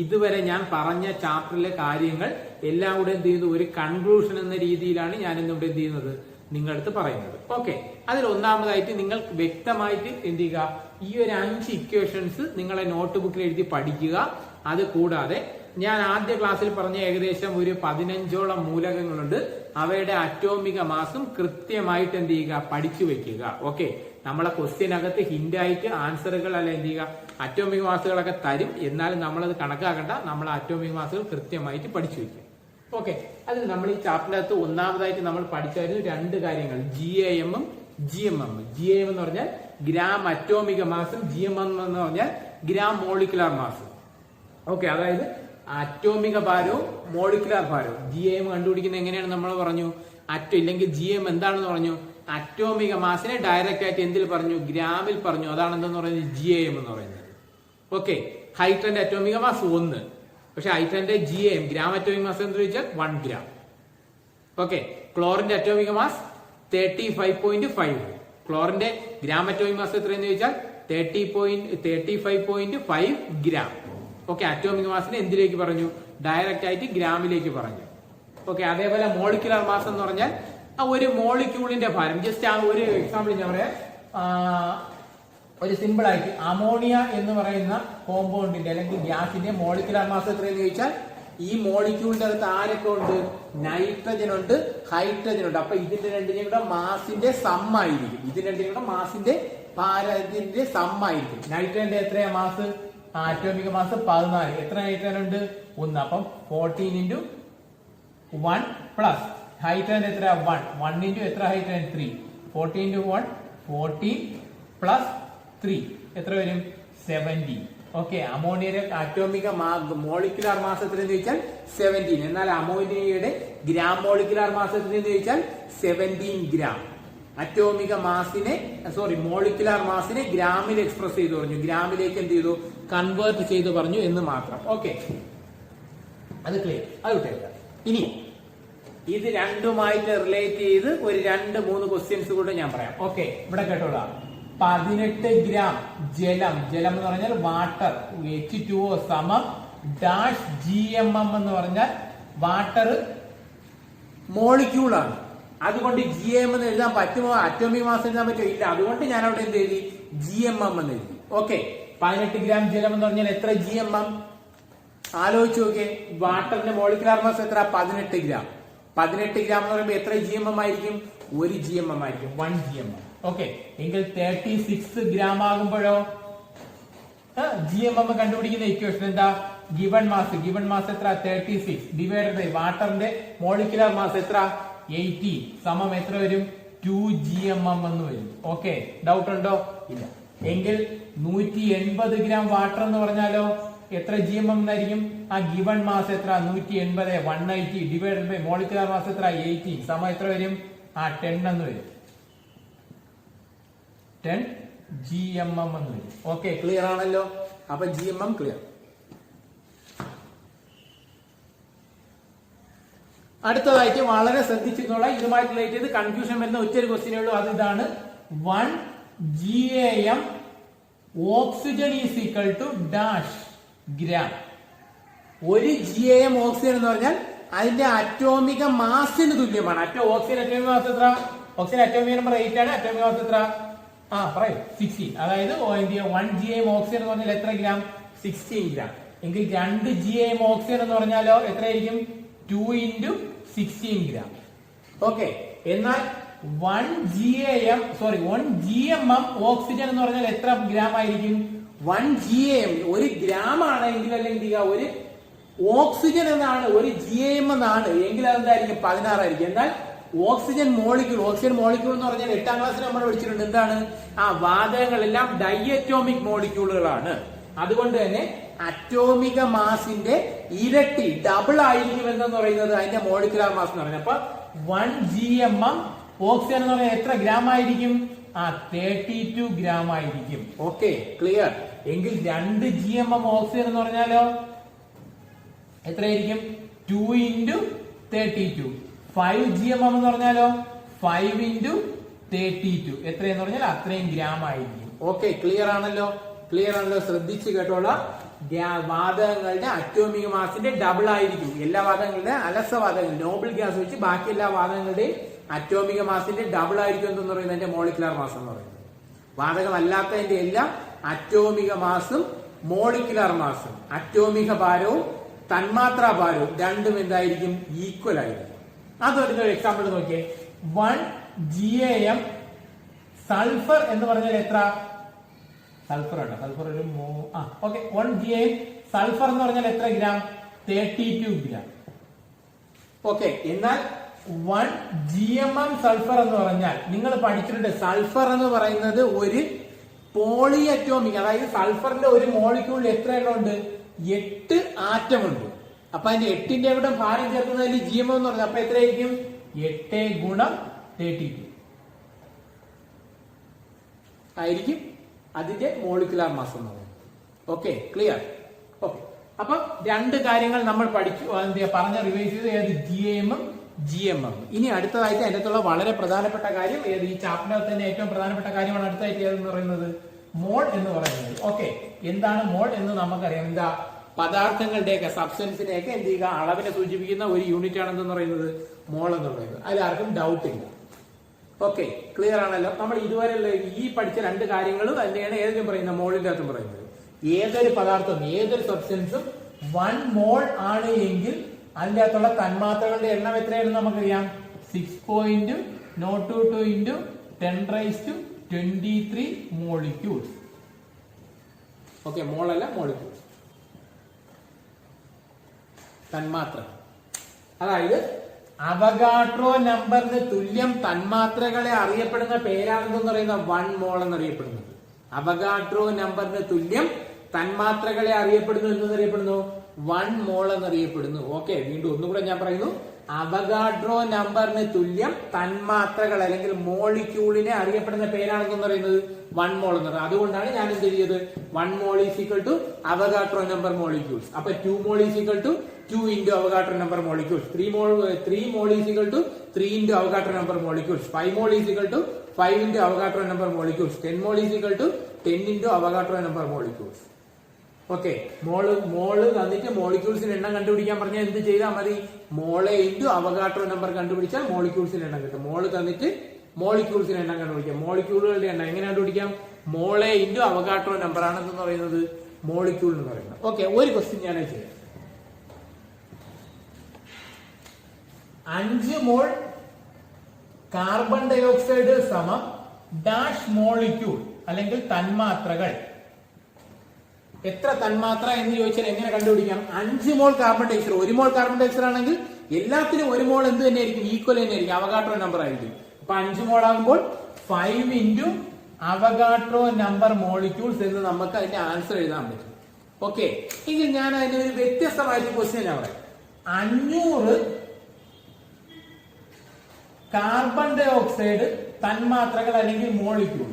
[SPEAKER 1] ഇതുവരെ ഞാൻ പറഞ്ഞ ചാപ്റ്ററിലെ കാര്യങ്ങൾ എല്ലാം കൂടെ എന്ത് ചെയ്യുന്നു, ഒരു കൺക്ലൂഷൻ എന്ന രീതിയിലാണ് ഞാൻ ഇന്നിവിടെ എന്ത് ചെയ്യുന്നത്, നിങ്ങളടുത്ത് പറയുന്നത്. ഓക്കെ, അതിൽ ഒന്നാമതായിട്ട് നിങ്ങൾ വ്യക്തമായിട്ട് എന്ത് ചെയ്യുക, ഈ ഒരു 5 ഇക്വേഷൻസ് നിങ്ങളെ നോട്ട് ബുക്കിൽ എഴുതി പഠിക്കുക. അത് കൂടാതെ ഞാൻ ആദ്യ ക്ലാസ്സിൽ പറഞ്ഞ ഏകദേശം ഒരു 15ഓളം മൂലകങ്ങളുണ്ട്. അവയുടെ അറ്റോമിക മാസും കൃത്യമായിട്ട് എന്ത് ചെയ്യുക, പഠിച്ചു വെക്കുക. ഓക്കെ, നമ്മളെ ക്വസ്റ്റ്യനകത്ത് ഹിന്റായിട്ട് ആൻസറുകൾ അല്ല എന്ത് ചെയ്യുക, അറ്റോമിക മാസുകളൊക്കെ തരും. എന്നാലും നമ്മളത് കണക്കാക്കണ്ട, നമ്മൾ അറ്റോമിക മാസുകൾ കൃത്യമായിട്ട് പഠിച്ചു വെക്കുക. ഓക്കെ, അതിൽ നമ്മൾ ഈ ചാപ്റ്ററിനകത്ത് ഒന്നാമതായിട്ട് നമ്മൾ പഠിച്ചായിരുന്നു 2 കാര്യങ്ങൾ, GAM ഉം GMM. GAM എന്ന് പറഞ്ഞാൽ ഗ്രാം അറ്റോമിക മാസും GMM എന്ന് പറഞ്ഞാൽ ഗ്രാം മോളിക്കുലാർ മാസും. ഓക്കെ, അതായത് അറ്റോമിക ഭാരവും മോളിക്കുലാർ ഭാരവും. GAM കണ്ടുപിടിക്കുന്നത് എങ്ങനെയാണ് നമ്മൾ പറഞ്ഞു, ഇല്ലെങ്കിൽ GM എന്താണെന്ന് പറഞ്ഞു, അറ്റോമിക മാസിനെ ഡയറക്റ്റ് ആയിട്ട് എന്തിൽ പറഞ്ഞു, ഗ്രാമിൽ പറഞ്ഞു. അതാണ് എന്തെന്ന് പറയുന്നത്, GAM എന്ന് പറയുന്നത്. ഓക്കെ, ഹൈഡ്രജന്റെ അറ്റോമിക മാസ് 1, പക്ഷെ ഹൈഡ്രജന്റെ GAM ഗ്രാം അറ്റോമിക മാസ് എന്ന് ചോദിച്ചാൽ 1 ഗ്രാം. ഓക്കെ, ക്ലോറിന്റെ അറ്റോമിക മാസ് 35.5. ക്ലോറിന്റെ ഗ്രാം അറ്റോമിക മാസ് എത്രയെന്ന് ചോദിച്ചാൽ 35.5 ഗ്രാം. ഓക്കെ, അറ്റോമിക് മാസിനെ എന്തിലേക്ക് പറഞ്ഞു, ഡയറക്റ്റ് ആയിട്ട് ഗ്രാമിലേക്ക് പറഞ്ഞു. ഓക്കെ, അതേപോലെ മോളിക്കുലാർ മാസ് എന്ന് പറഞ്ഞാൽ ആ ഒരു മോളിക്യൂളിന്റെ ഭാരം. ജസ്റ്റ് ആ ഒരു എക്സാമ്പിൾ ഞാൻ പറയാം. ഒരു സിമ്പിൾ ആയിട്ട് അമോണിയ എന്ന് പറയുന്ന കോമ്പൗണ്ടിന്റെ അല്ലെങ്കിൽ ഗ്യാസിന്റെ മോളിക്കുലാർ മാസ് എത്രയെന്ന് ചോദിച്ചാൽ, ഈ മോളിക്യൂളിന്റെ അകത്ത് ആരൊക്കെ ഉണ്ട്, നൈട്രജൻ ഉണ്ട്, ഹൈഡ്രജൻ ഉണ്ട്. അപ്പൊ ഇതിന്റെ രണ്ടിന്റെയും കൂടെ മാസിന്റെ സമ്മായിരിക്കും. ഇതിന്റെ രണ്ടിന്റെയും കൂടെ മാസിന്റെ ഭാരത്തിന്റെ സമ്മായിരിക്കും. നൈട്രജന്റെ എത്രയാ മാസ്, ആറ്റോമിക മാസ് 14. എത്ര നൈട്രജൻ ഉണ്ട്, 1. അപ്പം 14 × 1 പ്ലസ് ഹൈഡ്രജൻ എത്ര, 1 × എത്ര ഹൈഡ്രജൻ, 3. 14 × 1 14 പ്ലസ് 3 എത്ര വരും, 17. ഓക്കെ, അമോണിയയുടെ അറ്റോമിക മോളിക്കുലാർ മാസ് എത്രയെന്ന് ചോദിച്ചാൽ 17. എന്നാൽ അമോണിയയുടെ ഗ്രാം മോളിക്കുലാർ മാസ് എത്രയെന്ന് ചോദിച്ചാൽ 17 ഗ്രാം. അറ്റോമിക മാസിനെ മോളിക്കുലാർ മാസിനെ ഗ്രാമിൽ എക്സ്പ്രസ് ചെയ്ത് പറഞ്ഞു, ഗ്രാമിലേക്ക് എന്ത് ചെയ്തു, കൺവേർട്ട് ചെയ്ത് പറഞ്ഞു എന്ന് മാത്രം. ഓക്കെ, അത് ക്ലിയർ, അത് വിട്ടേക്കാം. ഇനി ഇത് രണ്ടുമായിട്ട് റിലേറ്റ് ചെയ്ത് ഒരു 2-3 ക്വസ്റ്റ്യൻസ് കൂടെ ഞാൻ പറയാം. ഓക്കെ, ഇവിടെ കേട്ടോളാം. 18 ഗ്രാം ജലം എന്ന് പറഞ്ഞാൽ വാട്ടർ, H2O സമം ഡാഷ് GMM എന്ന് പറഞ്ഞാൽ വാട്ടർ മോളിക്യൂളാണ്. അതുകൊണ്ട് GM എന്ന് എഴുതാൻ പറ്റുമോ, അറ്റോമിക് മാസ് എഴുതാൻ പറ്റുമോ, ഇല്ല. അതുകൊണ്ട് ഞാൻ അവിടെ എന്ത് എഴുതി, GMM എന്ന് എഴുതി. ഓക്കെ, 18 ഗ്രാം ജലം എന്ന് പറഞ്ഞാൽ എത്ര GMM, ആലോചിച്ച് നോക്കിയേ. വാട്ടറിന്റെ മോളിക്കുലാർ മാസ് എത്ര, 18 ഗ്രാം. 18 ഗ്രാം എന്ന് പറയുമ്പോൾ എത്ര GMM ആയിരിക്കും, 1 GMM ആയിരിക്കും, 1 GMM. ഓക്കെ, എങ്കിൽ 36 ഗ്രാം ആകുമ്പോഴോ GMM കണ്ടുപിടിക്കുന്ന ഇക്വേഷൻ എന്താ, ഗിവൺ മാസ് എത്ര, 36 ഡിവൈഡഡ് ബൈ വാട്ടറിന്റെ മോളിക്കുലാർ മാസ് എത്ര, 80 സമം എത്ര വരും, 2 GMM എന്ന് വരും. ഓക്കെ, ഡൗട്ട് ഉണ്ടോ, ഇല്ല. എങ്കിൽ 180 ഗ്രാം വാട്ടർ എന്ന് പറഞ്ഞാലോ എത്ര GMM എന്നായിരിക്കും, ആ ഗിവൺ മാസ് എത്ര, 180 180 ഡിവൈഡഡ് ബൈ മോളിക്കുലാർ മാസ് എത്ര, 80 സമം എത്ര വരും, 10 എന്ന് വരും, 10 GMM എന്ന് വരും. ഓക്കെ, ക്ലിയർ ആണല്ലോ. അപ്പൊ GMM ക്ലിയർ. അടുത്തതായിട്ട് വളരെ ശ്രദ്ധിച്ചിരുന്നുള്ള, ഇതുമായിട്ട് റിലേറ്റ് ചെയ്ത് കൺഫ്യൂഷൻ വരുന്ന ഒറ്റൊരു ക്വസ്റ്റ്യനേ ഉള്ളൂ. അത് ഇതാണ്, 1 GAM oxygen is equal to dash gram. 1 GAM oxygen എന്ന് പറഞ്ഞാൽ അതിന്റെ അറ്റോമിക മാസിന് തുല്യമാണ്. ഓക്സിജൻ അറ്റോമിക മാസ് എത്ര, ഓക്സിജൻ അറ്റോമിക നമ്പർ 8 ആണ്. അറ്റോമിക മാസ് എത്ര, പറയൂ, 16. അതായത് 1 GAM ഓക്സിജൻ എന്ന് പറഞ്ഞാൽ എത്ര ഗ്രാം, 16 ഗ്രാം. എങ്കിൽ 2 GAM ഓക്സിജൻ എന്ന് പറഞ്ഞാലോ എത്രയായിരിക്കും, 2 × 16 ഗ്രാം. ഓക്കെ, എന്നാൽ 1 GMM ഓക്സിജൻ എന്ന് പറഞ്ഞാൽ എത്ര ഗ്രാം ആയിരിക്കും, 1 GAM 1 ഗ്രാം ആണ് എങ്കിൽ, അല്ലെങ്കിൽ ഒരു ഓക്സിജൻ എന്നാണ്, 1 GAM എന്നാണ് എങ്കിൽ അതെന്തായിരിക്കും, 16 ആയിരിക്കും. എന്നാൽ ഓക്സിജൻ മോളിക്യൂൾ എന്ന് പറഞ്ഞാൽ 8ാം ക്ലാസ്സിൽ നമ്മൾ പഠിച്ചിട്ടുണ്ട്. എന്താണ്, വാതകങ്ങളെല്ലാം ഡയറ്റോമിക് മോളിക്യൂളുകളാണ്. അതുകൊണ്ട് തന്നെ അറ്റോമിക മാസിന്റെ ഇരട്ടി, ഡബിൾ ആയിരിക്കും എന്ന് പറയുന്നത് അതിന്റെ മോളിക്കുലാർ മാസ് എന്ന് പറയുന്നത്. അപ്പൊ 1 GMM ഓക്സിജൻ എന്ന് പറഞ്ഞാൽ എത്ര ഗ്രാം ആയിരിക്കും, 32 ഗ്രാം ആയിരിക്കും. Okay, clear. എങ്കിൽ 2 GMM ഓക്സിജൻ എന്ന് പറഞ്ഞാലോ എത്രയായിരിക്കും, 2 × 32. 5 GMM എന്ന് പറഞ്ഞാലോ 5 × 32 എത്രയെന്ന് പറഞ്ഞാൽ അത്രയും ഗ്രാം ആയിരിക്കും. ഓക്കെ, ക്ലിയർ ആണല്ലോ. ശ്രദ്ധിച്ച് കേട്ടോളാം. വാതകങ്ങളുടെ അറ്റോമിക മാസിന്റെ ഡബിൾ ആയിരിക്കും. എല്ലാ വാതകങ്ങളുടെ അലസവാതകങ്ങൾ നോബിൾ ഗ്യാസ് വെച്ച് ബാക്കി എല്ലാ വാതകങ്ങളുടെയും അറ്റോമിക മാസിന്റെ ഡബിൾ ആയിരിക്കും എന്ന് പറയുന്നത് മോളിക്കുലാർ മാസ് എന്ന് പറയുന്നത്. വാതകമല്ലാത്തതിന്റെ എല്ലാം അറ്റോമിക മാസും മോളിക്കുലാർ മാസും അറ്റോമിക ഭാരവും തന്മാത്രാ ഭാരവും രണ്ടും എന്തായിരിക്കും? ഈക്വൽ ആയിരിക്കും. അതൊരു എക്സാമ്പിൾ നോക്കിയേ. 1 GaM സൾഫർ എന്ന് പറഞ്ഞാൽ എത്ര? സൾഫർ ആണ്, സൾഫർ ഒരു 1 GaM സൾഫർ എന്ന് പറഞ്ഞാൽ എത്ര ഗ്രാം? 32 ഗ്രാം. ഓക്കെ, എന്നാൽ 1 GMM സൾഫർ എന്ന് പറഞ്ഞാൽ നിങ്ങൾ പഠിച്ചിട്ടുണ്ട്. സൾഫർ എന്ന് പറയുന്നത് ഒരു പോളി അറ്റോമിക്, അതായത് സൾഫറിന്റെ ഒരു മോളിക്യൂളിൽ എത്ര എണ്ണം ഉണ്ട്? 8 ആറ്റം ഉണ്ട്. അപ്പൊ അതിന്റെ 8ന്റെ ഇവിടെ ഭാരം ചേർക്കുന്നതിൽ GMM എന്ന് പറഞ്ഞാൽ അപ്പൊ എത്രയായിരിക്കും? 8 ഗുണം 32 ആയിരിക്കും അതിന്റെ മോളിക്കുലാർ മാസ് എന്ന് പറയുന്നത്. Okay, clear? ഓക്കെ, അപ്പൊ രണ്ട് കാര്യങ്ങൾ നമ്മൾ പഠിച്ചു, പറഞ്ഞ റിവൈസ് ചെയ്ത് ഏത്? GAM GMM. ഇനി അടുത്തതായിട്ട് അതിന്റെ അകത്തുള്ള വളരെ പ്രധാനപ്പെട്ട കാര്യം ഏത്? ഈ ചാപ്റ്ററിൽ തന്നെ ഏറ്റവും പ്രധാനപ്പെട്ട കാര്യമാണ് അടുത്തായിട്ട് ഏതെന്ന് പറയുന്നത്? മോൾ എന്ന് പറയുന്നത്. ഓക്കെ, എന്താണ് മോൾ എന്ന് നമുക്കറിയാം. എന്താ? പദാർത്ഥങ്ങളുടെയൊക്കെ സബ്സ്റ്റൻസിനെയൊക്കെ എന്ത് ചെയ്യുക? അളവിനെ സൂചിപ്പിക്കുന്ന ഒരു യൂണിറ്റ് ആണെന്ന് പറയുന്നത് മോൾ എന്ന് പറയുന്നത്. അതിലാർക്കും ഡൗട്ട് ഇല്ല. ഓക്കെ, ക്ലിയർ ആണല്ലോ? നമ്മൾ ഇതുവരെ ഈ പഠിച്ച രണ്ട് കാര്യങ്ങളും തന്നെയാണ് ഏതിലും പറയുന്നത്? മോളിന്റെ അകത്തും പറയുന്നത്. ഏതൊരു പദാർത്ഥവും ഏതൊരു സബ്സ്റ്റൻസും 1 മോൾ ആണ് എങ്കിൽ അതിന്റെ അകത്തുള്ള തന്മാത്രകളുടെ എണ്ണം എത്രയാണെന്ന് നമുക്കറിയാം. 6.022 into 10⁻23 മോളിക്യൂൾസ്. ഓക്കെ, മോൾ അല്ല, മോളിക്യൂൾസ്, തന്മാത്ര. അതായത് അവഗാഡ്രോ നമ്പറിന് തുല്യം തന്മാത്രകളെ അറിയപ്പെടുന്ന പേരാണെന്ന് പറയുന്ന 1 മോൾ എന്നറിയപ്പെടുന്നത്. അവഗാഡ്രോ നമ്പറിന് തുല്യം തന്മാത്രകളെ അറിയപ്പെടുന്നു എന്നറിയപ്പെടുന്നു 1 മോൾ എന്നറിയപ്പെടുന്നു. ഓക്കെ, വീണ്ടും ഒന്നുകൂടെ ഞാൻ പറയുന്നു. അവഗാഡ്രോ നമ്പറിന് തുല്യം തന്മാത്രകൾ അല്ലെങ്കിൽ മോളിക്യൂളിനെ അറിയപ്പെടുന്ന പേരാണെന്ന് പറയുന്നത് 1 മോൾ എന്ന് പറയുന്നത്. അതുകൊണ്ടാണ് ഞാൻ എന്ത് ചെയ്തത്? 1 mole is equal to Avogadro number molecules. അപ്പൊ 2 mole is equal to 2 into Avogadro number molecules. 3 mole is equal to 3 into Avogadro number molecules. 5 mole is equal to 5 into Avogadro number molecules. 10 mole is equal to 10 into Avogadro number molecules. Okay, mole തന്നിട്ട് മോളിക്യൂൾസിന് എണ്ണം കണ്ടുപിടിക്കാൻ പറഞ്ഞാൽ എന്ത് ചെയ്താൽ മതി? മോളെ into Avogadro number കണ്ടുപിടിച്ചാൽ മോളിക്യൂൾസിന് എണ്ണം കിട്ടും. മോള് തന്നിട്ട് മോളിക്യൂൾസിന് എണ്ണം കണ്ടുപിടിക്കാം. മോളിക്യൂളുകളുടെ എണ്ണം എങ്ങനെ കണ്ടുപിടിക്കാം? മോളെ ഇൻറ്റു അവഗാഡ്രോ നമ്പർ ആണെന്ന് പറയുന്നത് മോളിക്യൂൾ എന്ന് പറയുന്നത്. ഓക്കെ, ഒരു ക്വസ്റ്റ്യൻ ഞാൻ ചെയ്യാം. 5 മോൾ കാർബൺ ഡൈ ഓക്സൈഡ് സമം ഡാഷ് മോളിക്യൂൾ അല്ലെങ്കിൽ തന്മാത്രകൾ. എത്ര തന്മാത്ര എന്ന് ചോദിച്ചാൽ എങ്ങനെ കണ്ടുപിടിക്കാം? 5 മോൾ കാർബൺ ഡൈ ഓക്സൈഡ്. 1 മോൾ കാർബൺ ഡൈ ഓക്സൈഡ് ആണെങ്കിൽ എല്ലാത്തിനും 1 മോൾ എന്ത് തന്നെയായിരിക്കും? ഈക്വൽ തന്നെയായിരിക്കും, അവഗാഡ്രോ നമ്പർ ആയിരിക്കും. അപ്പൊ 5 മോൾ ആകുമ്പോൾ 5 into അവഗാഡ്രോ നമ്പർ മോളിക്യൂൾസ് എന്ന് നമുക്ക് അതിന്റെ ആൻസർ എഴുതാൻ പറ്റും. ഓക്കെ, എങ്കിൽ ഞാൻ അതിന് ഒരു വ്യത്യസ്തമായിട്ട് ക്വസ്റ്റ്യൻ ഞാൻ പറയാം. 500 കാർബൺ ഡൈ ഓക്സൈഡ് തന്മാത്രകൾ അല്ലെങ്കിൽ മോളിക്യൂൾ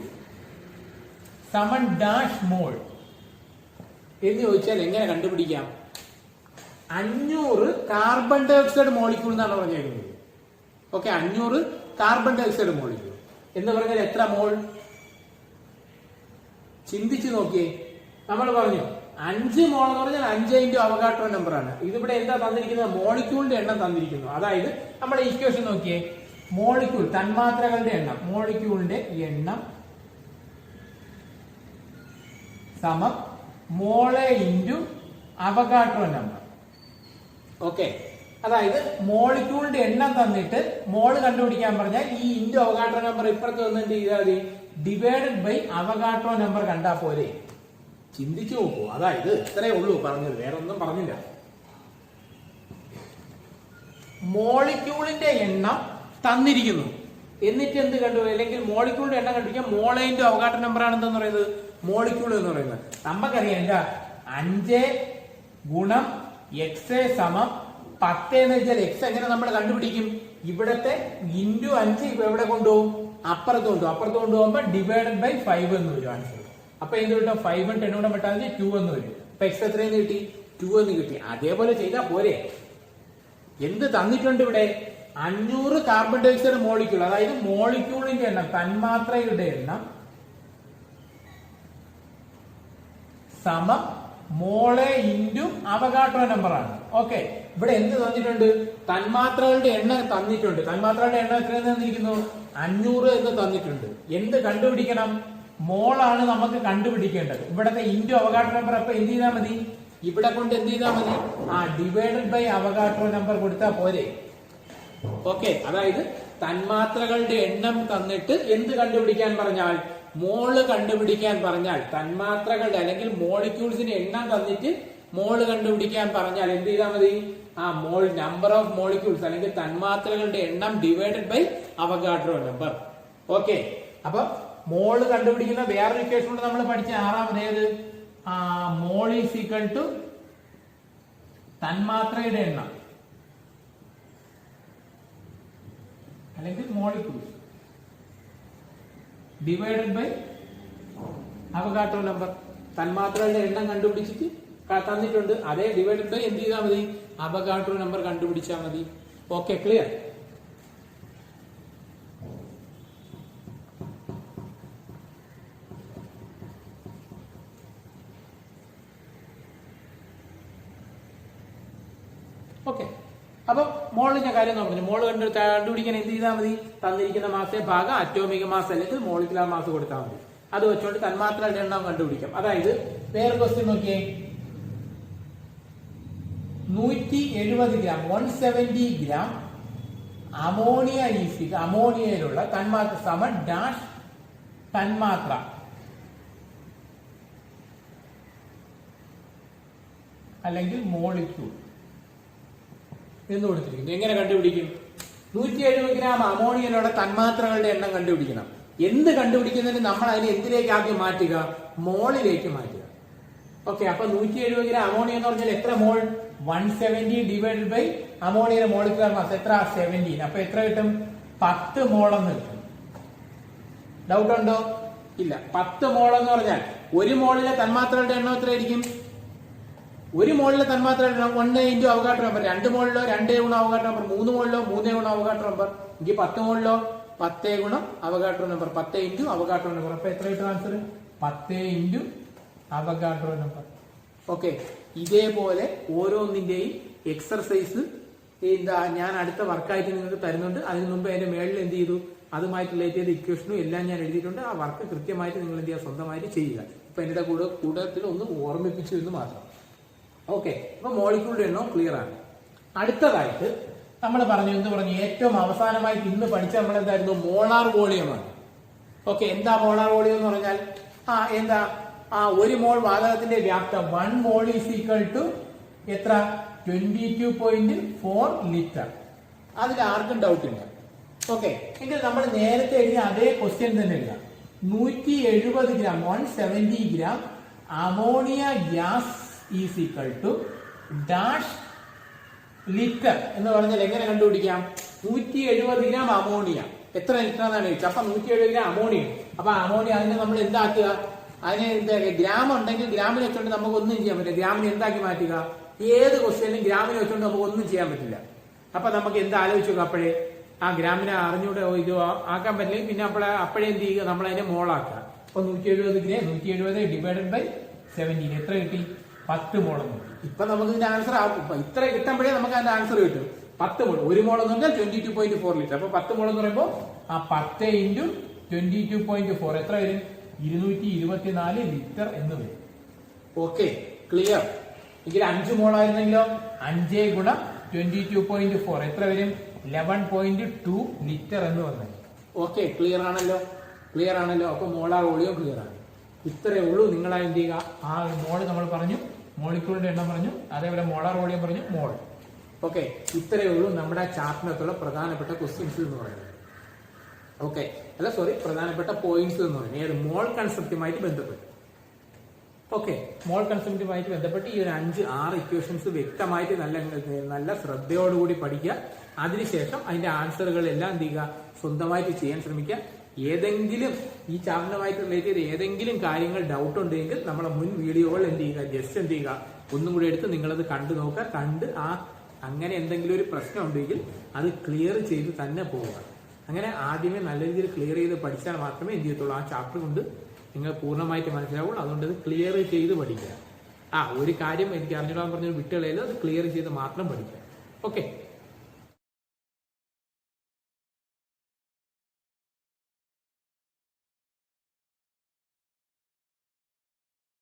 [SPEAKER 1] സമൻ ഡാഷ് മോൾ എന്ന് ചോദിച്ചാൽ എങ്ങനെ കണ്ടുപിടിക്കാം? 500 കാർബൺ ഡൈ ഓക്സൈഡ് മോളിക്യൂൾ എന്നാണ് പറഞ്ഞിരിക്കുന്നത്. Okay, 500 carbon dioxide molecule എന്ന് പറഞ്ഞാൽ എത്ര മോൾ? ചിന്തിച്ചു നോക്കിയേ. നമ്മൾ പറഞ്ഞു 5 മോൾ എന്ന് പറഞ്ഞാൽ 5 into അവഗാഡ്രോ നമ്പർ ആണ്. ഇതിവിടെ എന്താ തന്നിരിക്കുന്നത്? മോളിക്യൂളിന്റെ എണ്ണം തന്നിരിക്കുന്നു. അതായത് നമ്മുടെ ഇക്വേഷൻ നോക്കിയേ. മോളിക്യൂൾ തന്മാത്രകളുടെ എണ്ണം, മോളിക്യൂളിന്റെ എണ്ണം സമം മോളെ ഇൻറ്റു അവഗാഡ്രോ നമ്പർ. ഓക്കെ, അതായത് മോളിക്യൂളിന്റെ എണ്ണം തന്നിട്ട് മോള് കണ്ടുപിടിക്കാൻ പറഞ്ഞാൽ ഈ ഇൻറ്റു അവഗാഡ്രോ നമ്പർ ഇപ്പുറത്ത് വന്നിട്ട് ചെയ്താൽ മതി. ഡിവൈഡഡ് ബൈ അവഗാഡ്രോ നമ്പർ കണ്ടാ പോലെ. ചിന്തിച്ചു നോക്കൂ. അതായത് ഇത്രയേ ഉള്ളൂ പറഞ്ഞത്, വേറെ ഒന്നും പറഞ്ഞില്ല. മോളിക്യൂളിന്റെ എണ്ണം തന്നിരിക്കുന്നു, എന്നിട്ട് എന്ത് കണ്ടു? അല്ലെങ്കിൽ മോളിക്യൂളിന്റെ എണ്ണം കണ്ടുപിടിക്കാൻ മോളെ ഇൻറ്റു അവഗാഡ്രോ നമ്പർ ആണെന്ന് പറയുന്നത് മോളിക്യൂൾ എന്ന് പറയുന്നത്. നമുക്കറിയാം എന്താ? 5 ഗുണം എക്സ് സമം 10 എന്ന് വെച്ചാൽ എക്സ് എങ്ങനെ നമ്മൾ കണ്ടുപിടിക്കും? ഇവിടത്തെ ഇൻറ്റു 5 എവിടെ കൊണ്ടുപോകും? അപ്പുറത്ത് കൊണ്ടുപോകും. അപ്പുറത്ത് കൊണ്ടുപോകുമ്പോൾ ഡിവൈഡഡ് ബൈ 5 എന്ന് വരും ആൻസർ. അപ്പൊ എന്ത് കിട്ടും? 5 ഉം 10 കൂടെ പെട്ടാൽ 2 എന്ന് വരും. അപ്പൊ എക്സ് എത്രയെന്ന് കിട്ടി? 2 എന്ന് കിട്ടി. അതേപോലെ ചെയ്താൽ പോരെ? എന്ത് തന്നിട്ടുണ്ട് ഇവിടെ? 500 കാർബൺ ഡൈ ഓക്സൈഡ് മോളിക്യൂൾ, അതായത് മോളിക്യൂളിന്റെ എണ്ണം, തന്മാത്രയുടെ എണ്ണം സമം മോളെ ഇൻറ്റു അവഗാഡ്രോ നമ്പർ ആണ്. ഓക്കെ, ഇവിടെ എന്ത് തന്നിട്ടുണ്ട്? തന്മാത്രകളുടെ എണ്ണം തന്നിട്ടുണ്ട്. തന്മാത്രകളുടെ എണ്ണം എത്രയെന്ന് തന്നിരിക്കുന്നു? 500 എന്ന് തന്നിട്ടുണ്ട്. എന്ത് കണ്ടുപിടിക്കണം? മോളാണ് നമുക്ക് കണ്ടുപിടിക്കേണ്ടത്. ഇവിടത്തെ ഇൻറ്റു അവഗാഡ്രോ നമ്പർ അപ്പൊ എന്ത് ചെയ്താൽ മതി? ഇവിടെ കൊണ്ട് എന്ത് ചെയ്താൽ മതി? ഡിവൈഡഡ് ബൈ അവഗാഡ്രോ നമ്പർ കൊടുത്താൽ പോരെ. ഓക്കെ, അതായത് തന്മാത്രകളുടെ എണ്ണം തന്നിട്ട് എന്ത് കണ്ടുപിടിക്കാൻ പറഞ്ഞാൽ, മോള് കണ്ടുപിടിക്കാൻ പറഞ്ഞാൽ, തന്മാത്രകളുടെ അല്ലെങ്കിൽ മോളിക്യൂൾസിന്റെ എണ്ണം തന്നിട്ട് മോള് കണ്ടുപിടിക്കാൻ പറഞ്ഞാൽ എന്ത് ചെയ്താൽ മതി? മോൾ നമ്പർ ഓഫ് മോളിക്യൂൾസ് അല്ലെങ്കിൽ തന്മാത്രകളുടെ എണ്ണം divided by Avogadro number. Okay, അപ്പൊ മോള് കണ്ടുപിടിക്കുന്ന വേറൊരു ഇക്വേഷൻ കൊണ്ട് നമ്മൾ പഠിച്ച ആറാമതേത്? മോൾ ഈസ് ഈക്വൽ ടു തന്മാത്രയുടെ എണ്ണം അല്ലെങ്കിൽ molecules divided by Avogadro number. തന്മാത്രകളുടെ എണ്ണം കണ്ടുപിടിച്ചിട്ട് തന്നിട്ടുണ്ട്, അതേ ഡിവൈഡഡ് ബൈ എന്ത് ചെയ്താൽ മതി? അവഗാഡ്രോ നമ്പർ കണ്ടുപിടിച്ചാൽ മതി. Okay, clear? ഓക്കെ, അപ്പൊ മോളിന്റെ കാര്യം നോക്കുന്നു. മോള് കണ്ടുപിടിക്കാൻ എന്ത് ചെയ്താൽ മതി? തന്നിരിക്കുന്ന മാസത്തെ ഭാഗം അറ്റോമിക മാസ് അല്ലെങ്കിൽ മോളിക്കുലാർ മാസ് കൊടുത്താൽ മതി. അത് വെച്ചുകൊണ്ട് തന്മാത്രകളുടെ എണ്ണം കണ്ടുപിടിക്കാം. അതായത് വേറെ ക്വസ്റ്റ്യൻ നോക്കിയേ, 170 ഗ്രാം 170 ഗ്രാം അമോണിയ അമോണിയയിലുള്ള തന്മാത്ര സമ ഡാഷ് തന്മാത്ര അല്ലെങ്കിൽ മോളിക്യൂൾ എന്ന് കൊടുത്തിരിക്കുന്നു. എങ്ങനെ കണ്ടുപിടിക്കും? 170 ഗ്രാം അമോണിയയിലുള്ള തന്മാത്രകളുടെ എണ്ണം കണ്ടുപിടിക്കണം. എന്ത് കണ്ടുപിടിക്കുന്നതിന് നമ്മൾ അതിനെ എന്തിലേക്ക് ആദ്യം മാറ്റുക? മോളിലേക്ക് മാറ്റുക. ഓക്കെ, അപ്പൊ 170 ഗ്രാം അമോണിയ എന്ന് പറഞ്ഞാൽ എത്ര മോൾ? 170 ഡിവൈഡഡ് ബൈ അമോണിയയുടെ മോളിക്കുലാർ മാസ് എത്ര? 17. അപ്പൊ എത്ര കിട്ടും? 10 മോളെന്ന് കിട്ടും. ഡൗട്ട് ഉണ്ടോ? ഇല്ല. 10 മോളെന്ന് പറഞ്ഞാൽ ഒരു മോളിലെ തന്മാത്രകളുടെ എണ്ണം എത്രയായിരിക്കും? ഒരു മോളിലെ തന്മാത്രകളുടെ എണ്ണം 1 ഇൻറ്റു അവഗാഡ്രോ നമ്പർ. 2 മോളിലോ 2 ഗുണം അവഗാഡ്രോ നമ്പർ. 3 മോളിലോ 3 ഗുണം അവഗാഡ്രോ നമ്പർ. എങ്കിൽ 10 മോളിലോ 10 ഗുണം Avogadro number. 10 into Avogadro number. അപ്പൊ എത്ര കിട്ടും answer? 10 into Avogadro number. Okay, ഇതേപോലെ ഓരോന്നിന്റെയും എക്സർസൈസ് ഞാൻ അടുത്ത വർക്കായിട്ട് നിങ്ങൾക്ക് തരുന്നുണ്ട്. അതിന് മുമ്പ് അതിന്റെ മേളിൽ എന്ത് ചെയ്തു? അതുമായിട്ട് റിലേറ്റ് ചെയ്ത ഇക്വേഷനും എല്ലാം ഞാൻ എഴുതിയിട്ടുണ്ട്. ആ വർക്ക് കൃത്യമായിട്ട് നിങ്ങൾ എന്ത് ചെയ്യുക? സ്വന്തമായിട്ട് ചെയ്യുക. ഇപ്പൊ എന്റെ കൂട്ടത്തിൽ ഒന്ന് ഓർമ്മിപ്പിച്ചു എന്ന് മാത്രം. ഓക്കെ, അപ്പൊ മോളിക്യൂളിന്റെ എണ്ണവും ക്ലിയർ ആണ്. അടുത്തതായിട്ട് നമ്മൾ എന്ത് പറഞ്ഞു? ഏറ്റവും അവസാനമായിട്ട് ഇന്ന് പഠിച്ച നമ്മൾ എന്തായിരുന്നു? മോളാർ വോളിയമാണ്. ഓക്കെ, എന്താ മോളാർ വോളിയം എന്ന് പറഞ്ഞാൽ? എന്താ? ഒരു മോൾ വാതകത്തിന്റെ വ്യാപ്തം 1 മോൾ ഈസ് ഈക്വൽ ടു എത്ര? 22.4 ലിറ്റർ. അതിൽ ആർക്കും ഡൗട്ട് ഇല്ല. ഓക്കെ, എങ്കിൽ നമ്മൾ നേരത്തെ എഴുതിയ അതേ ക്വസ്റ്റ്യൻ തന്നെ എഴുതാം. 170 gram 170 gram ammonia gas is equal to dash litre എന്ന് പറഞ്ഞാൽ എങ്ങനെ കണ്ടുപിടിക്കാം? 170 ഗ്രാം അമോണിയ എത്ര ലിറ്റർ എന്നാണ് ചോദിച്ചത്. അപ്പൊ 170 ഗ്രാം അമോണിയ. അപ്പൊ അമോണിയ അതിനെ നമ്മൾ എന്താക്കുക? അതിനെ എന്താ? ഗ്രാം ഉണ്ടെങ്കിൽ ഗ്രാമിനെ വെച്ചോണ്ട് നമുക്ക് ഒന്നും ചെയ്യാൻ പറ്റില്ല. ഗ്രാമിനെ എന്താക്കി മാറ്റുക? ഏത് ക്വസ്റ്റ്യനും ഗ്രാമിനെ വെച്ചോണ്ട് നമുക്ക് ഒന്നും ചെയ്യാൻ പറ്റില്ല. അപ്പൊ നമുക്ക് എന്താ ആലോചിച്ചു? അപ്പോഴേ ഗ്രാമിനെ അറിഞ്ഞൂടെ ഇത് ആക്കാൻ പറ്റില്ലെങ്കിൽ പിന്നെ അപ്പോഴേ എന്ത് ചെയ്യുക? നമ്മൾ അതിനെ മോളാക്കുക. അപ്പൊ 170 ഡിവൈഡഡ് ബൈ 17 എത്ര കിട്ടി? 10 മോളെന്ന് കിട്ടി. ഇപ്പൊ നമുക്ക് ഇതിന്റെ ആൻസർ ഇത്ര കിട്ടുമ്പോഴേ നമുക്ക് അതിന്റെ ആൻസർ കിട്ടും. 10 മോൾ. ഒരു മോൾ എന്ന് പറഞ്ഞാൽ 22.4 ലിറ്റർ. അപ്പൊ 10 മോൾ എന്ന് പറയുമ്പോൾ 10 ഇൻറ്റു 22.4 എത്ര വരും? 224 ലിറ്റർ എന്ന് വരും. Okay, clear? എങ്കിൽ 5 മോൾ ആയിരുന്നെങ്കിലോ 5 ഗുണം 22.4 എത്ര വരും? 11.2 ലിറ്റർ എന്ന് വന്നത്. ഓക്കെ, ക്ലിയർ ആണല്ലോ? ക്ലിയർ ആണല്ലോ? അപ്പൊ മോളാർ വോളിയം ക്ലിയർ ആണ്. ഇത്രയേ ഉള്ളൂ. നിങ്ങൾ എന്ത് ചെയ്യുക? മോള് നമ്മൾ പറഞ്ഞു, മോളിക്യൂളിന്റെ എണ്ണം പറഞ്ഞു, അതേപോലെ മോളാർ വോളിയം പറഞ്ഞു, മോൾ. ഓക്കെ, ഇത്രയേ ഉള്ളൂ നമ്മുടെ ചാപ്റ്ററിനകത്തുള്ള പ്രധാനപ്പെട്ട ക്വസ്റ്റ്യൻസ് എന്ന് പറയുന്നത്. ഓക്കെ, അല്ല സോറി, പ്രധാനപ്പെട്ട പോയിന്റ്സ് എന്ന് പറയുന്നത് ഏത്? മോൾ കൺസെപ്റ്റുമായിട്ട് ബന്ധപ്പെട്ട്. ഓക്കെ, മോൾ കൺസെപ്റ്റുമായിട്ട് ബന്ധപ്പെട്ട് ഈ ഒരു 5-6 ഇക്വേഷൻസ് വ്യക്തമായിട്ട് നല്ല ശ്രദ്ധയോടുകൂടി പഠിക്കുക. അതിനുശേഷം അതിന്റെ ആൻസറുകളെല്ലാം എന്ത് ചെയ്യുക? സ്വന്തമായിട്ട് ചെയ്യാൻ ശ്രമിക്കുക. ഏതെങ്കിലും ഈ ചാപ്റ്ററുമായിട്ട് റിലേറ്റ് ചെയ്ത് ഏതെങ്കിലും കാര്യങ്ങൾ ഡൗട്ട് ഉണ്ടെങ്കിൽ നമ്മളെ മുൻ വീഡിയോകൾ എന്ത് ചെയ്യുക? ജസ്റ്റ് എന്ത് ചെയ്യുക? ഒന്നും കൂടി എടുത്ത് നിങ്ങളത് കണ്ടു നോക്കുക. കണ്ട് അങ്ങനെ എന്തെങ്കിലും ഒരു പ്രശ്നം ഉണ്ടെങ്കിൽ അത് ക്ലിയർ ചെയ്ത് തന്നെ പോവുക. അങ്ങനെ ആദ്യമേ നല്ല രീതിയിൽ ക്ലിയർ ചെയ്ത് പഠിച്ചാൽ മാത്രമേ എന്ത് ചെയ്യത്തുള്ളൂ? ആ ചാപ്റ്റർ കൊണ്ട് നിങ്ങൾ പൂർണ്ണമായിട്ട് മനസ്സിലാവുള്ളൂ. അതുകൊണ്ട് ഇത് ക്ലിയർ ചെയ്ത് പഠിക്കുക. ഒരു കാര്യം എനിക്ക് അറിഞ്ഞിടാൻ പറഞ്ഞ വിട്ടുകളയിൽ അത് ക്ലിയർ ചെയ്ത് മാത്രം പഠിക്കാം. ഓക്കെ.